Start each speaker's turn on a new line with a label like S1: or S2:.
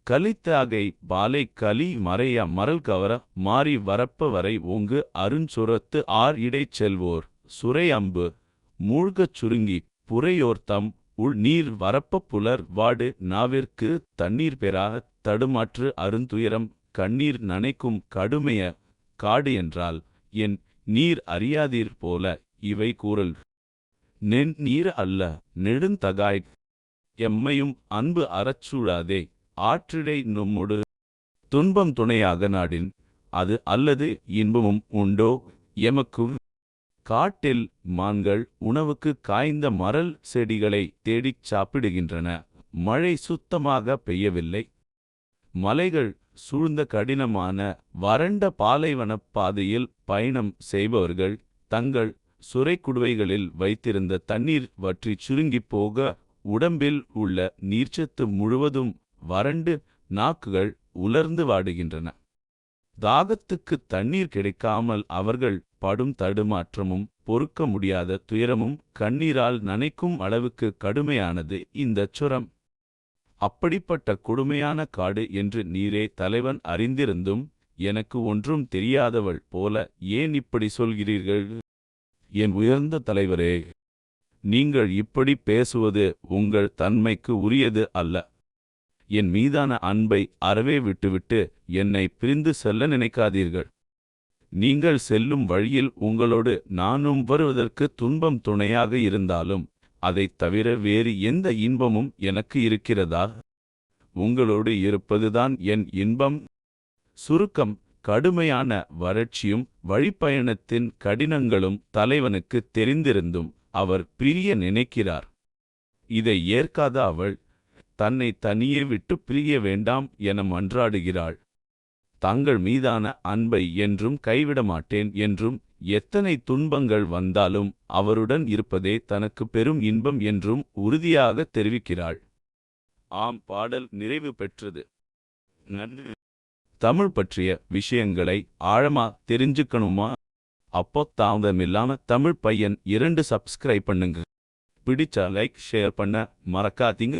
S1: கலித்தாகை பாலை கலி மறைய மரல் கவர மாறி வரப்ப வரை ஓங்கு அருஞ்சுரத்து ஆர் இடைச் செல்வோர் சுரை அம்பு மூழ்கச் சுருங்கி புரையோர்தம் உள் நீர் வரப்ப புலர் வாடு நாவிற்கு தண்ணீர் பெறாக தடுமாற்று அருந்துயரம் கண்ணீர் நனைக்கும் கடுமைய காடு என்றால் என் நீர் அறியாதீர் போல இவை கூறல் நென் நீர் அல்ல நெடுந்தகாய் எம்மையும் அன்பு அறச்சூழாதே ஆற்றிடை நும்மொடு துன்பம் துணையாக நாடின் அது அல்லது இன்பமும் உண்டோ எமக்கும் காட்டில் மான்கள் உணவுக்கு காய்ந்த மரல் செடிகளை தேடிச் சாப்பிடுகின்றன. மழை சுத்தமாக பெய்யவில்லை. மலைகள் சூழ்ந்த கடினமான வறண்ட பாலைவனப் பாதையில் பயணம் செய்பவர்கள் தங்கள் சுரைக்குடுவைகளில் வைத்திருந்த தண்ணீர் வற்றிச் சுருங்கிப் போக உடம்பில் உள்ள நீர்ச்சத்து முழுவதும் வறண்டு நாக்குகள் உலர்ந்து வாடுகின்றன. தாகத்துக்கு தண்ணீர் கிடைக்காமல் அவர்கள் படும் தடுமாற்றமும் பொறுக்க முடியாத துயரமும் கண்ணீரால் நனைக்கும் அளவுக்கு கடுமையானது இந்தச் சுரம். அப்படிப்பட்ட கொடுமையான காடு என்று நீரே தலைவன் அறிந்திருந்தும் எனக்கு ஒன்றும் தெரியாதவள் போல ஏன் இப்படி சொல்கிறீர்கள்? என் உயர்ந்த தலைவரே, நீங்கள் இப்படி பேசுவது உங்கள் தன்மைக்கு உரியது அல்ல. என் மீதான அன்பை அறவே விட்டுவிட்டு என்னை பிரிந்து செல்ல நினைக்காதீர்கள். நீங்கள் செல்லும் வழியில் உங்களோடு நானும் வருவதற்கு துன்பம் துணையாக இருந்தாலும் அதைத் தவிர வேறு எந்த இன்பமும் எனக்கு இருக்கிறதா? உங்களோடு இருப்பதுதான் என் இன்பம். சுருக்கம்: கடுமையான வறட்சியும் வழிப்பயணத்தின் கடினங்களும் தலைவனுக்கு தெரிந்திருந்தும் அவர் பிரிய நினைக்கிறார். இதை ஏற்காத அவள் தன்னை தனியே விட்டு பிரிய வேண்டாம் என மன்றாடுகிறாள். தங்கள் மீதான அன்பை என்றும் கைவிட மாட்டேன் என்றும் எத்தனை துன்பங்கள் வந்தாலும் அவருடன் இருப்பதே தனக்கு பெரும் இன்பம் என்றும் உறுதியாக தெரிவிக்கிறாள். ஆம், பாடல் நிறைவு பெற்றது. நன்றி. தமிழ் பற்றிய விஷயங்களை ஆழமா தெரிஞ்சுக்கணுமா? அப்போ தாமதமில்லாம தமிழ் பையன் 2 சப்ஸ்கிரைப் பண்ணுங்க. பிடிச்சா லைக் ஷேர் பண்ண மறக்காதீங்க.